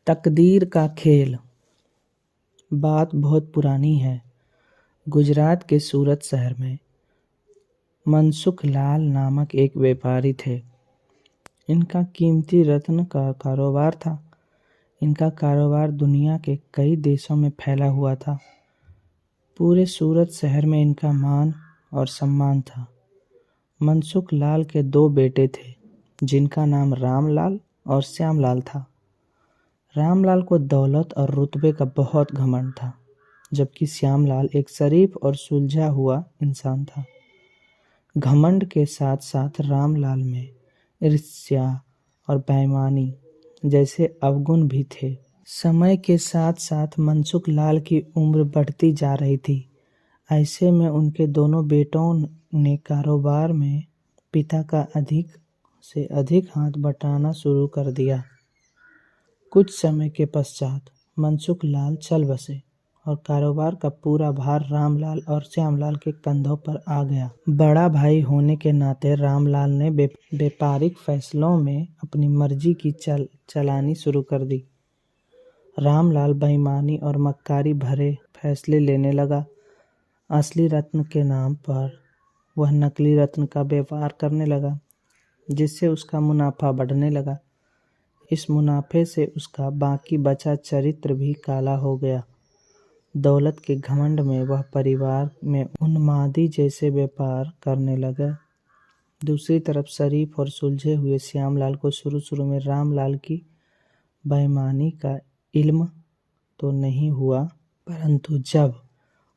तकदीर का खेल। बात बहुत पुरानी है। गुजरात के सूरत शहर में मनसुख लाल नामक एक व्यापारी थे। इनका कीमती रत्न का कारोबार था। इनका कारोबार दुनिया के कई देशों में फैला हुआ था। पूरे सूरत शहर में इनका मान और सम्मान था। मनसुख लाल के 2 बेटे थे, जिनका नाम रामलाल और श्यामलाल था। रामलाल को दौलत और रुतबे का बहुत घमंड था, जबकि श्यामलाल एक शरीफ और सुलझा हुआ इंसान था। घमंड के साथ साथ रामलाल में ईर्ष्या और बेईमानी जैसे अवगुण भी थे। समय के साथ साथ मनसुख लाल की उम्र बढ़ती जा रही थी। ऐसे में उनके दोनों बेटों ने कारोबार में पिता का अधिक से अधिक हाथ बटाना शुरू कर दिया। कुछ समय के पश्चात मनसुख लाल चल बसे और कारोबार का पूरा भार रामलाल और श्यामलाल के कंधों पर आ गया। बड़ा भाई होने के नाते रामलाल ने व्यापारिक फैसलों में अपनी मर्जी की चलानी शुरू कर दी। रामलाल बेईमानी और मक्कारी भरे फैसले लेने लगा। असली रत्न के नाम पर वह नकली रत्न का व्यापार करने लगा, जिससे उसका मुनाफा बढ़ने लगा। इस मुनाफे से उसका बाकी बचा चरित्र भी काला हो गया। दौलत के घमंड में वह परिवार में उन्मादी जैसे व्यापार करने लगा। दूसरी तरफ शरीफ और सुलझे हुए श्यामलाल को शुरू में रामलाल की बेईमानी का इल्म तो नहीं हुआ, परंतु जब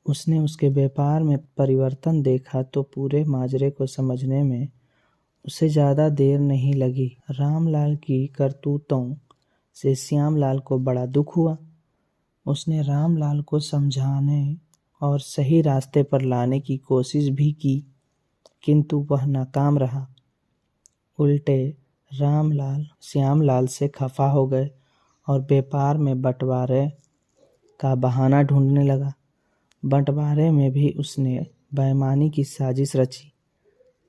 उसने उसके व्यापार में परिवर्तन देखा तो पूरे माजरे को समझने में उसे ज़्यादा देर नहीं लगी। रामलाल की करतूतों से श्यामलाल को बड़ा दुख हुआ। उसने रामलाल को समझाने और सही रास्ते पर लाने की कोशिश भी की, किंतु वह नाकाम रहा। उल्टे रामलाल श्यामलाल से खफा हो गए और व्यापार में बंटवारे का बहाना ढूंढने लगा। बंटवारे में भी उसने बेईमानी की साजिश रची,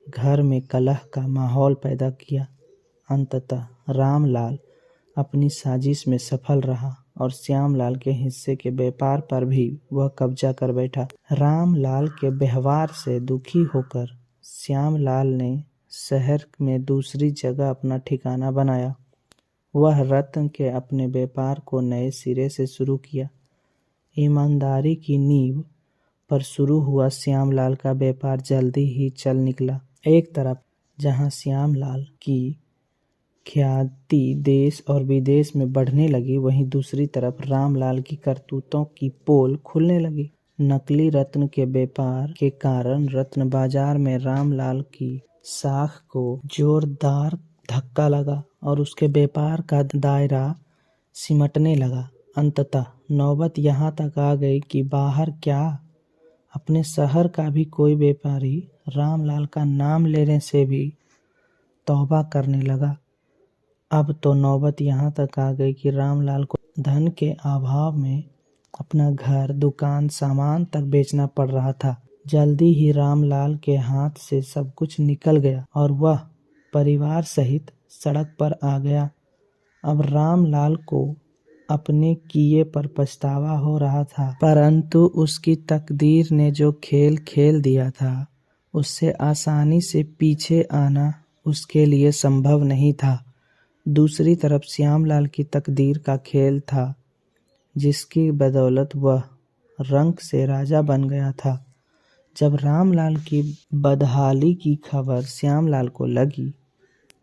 घर में कलह का माहौल पैदा किया। अंततः रामलाल अपनी साजिश में सफल रहा और श्यामलाल के हिस्से के व्यापार पर भी वह कब्जा कर बैठा। रामलाल के व्यवहार से दुखी होकर श्यामलाल ने शहर में दूसरी जगह अपना ठिकाना बनाया। वह रत्न के अपने व्यापार को नए सिरे से शुरू किया। ईमानदारी की नींव पर शुरू हुआ श्यामलाल का व्यापार जल्दी ही चल निकला। एक तरफ जहां श्यामलाल की ख्याति देश और विदेश में बढ़ने लगी, वहीं दूसरी तरफ रामलाल की करतूतों की पोल खुलने लगी। नकली रत्न के व्यापार के कारण रत्न बाजार में रामलाल की साख को जोरदार धक्का लगा और उसके व्यापार का दायरा सिमटने लगा। अंततः नौबत यहाँ तक आ गई कि बाहर क्या, अपने शहर का भी कोई व्यापारी रामलाल का नाम लेने से भी तौबा करने लगा। अब तो नौबत यहाँ तक आ गई कि रामलाल को धन के अभाव में अपना घर, दुकान, सामान तक बेचना पड़ रहा था। जल्दी ही रामलाल के हाथ से सब कुछ निकल गया और वह परिवार सहित सड़क पर आ गया। अब रामलाल को अपने किए पर पछतावा हो रहा था, परंतु उसकी तकदीर ने जो खेल खेल दिया था, उससे आसानी से पीछे आना उसके लिए संभव नहीं था। दूसरी तरफ श्यामलाल की तकदीर का खेल था, जिसकी बदौलत वह रंक से राजा बन गया था। जब रामलाल की बदहाली की खबर श्यामलाल को लगी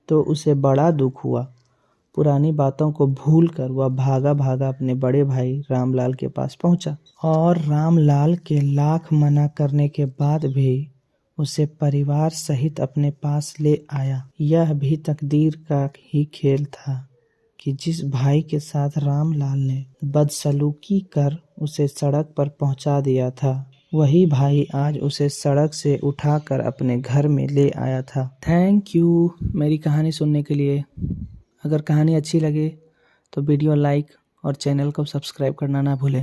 तो उसे बड़ा दुख हुआ। पुरानी बातों को भूलकर वह भागा भागा अपने बड़े भाई रामलाल के पास पहुंचा और रामलाल के लाख मना करने के बाद भी उसे परिवार सहित अपने पास ले आया। यह भी तकदीर का ही खेल था कि जिस भाई के साथ रामलाल ने बदसलूकी कर उसे सड़क पर पहुंचा दिया था, वही भाई आज उसे सड़क से उठाकर अपने घर में ले आया था। थैंक यू मेरी कहानी सुनने के लिए। अगर कहानी अच्छी लगे तो वीडियो लाइक और चैनल को सब्सक्राइब करना ना भूलें।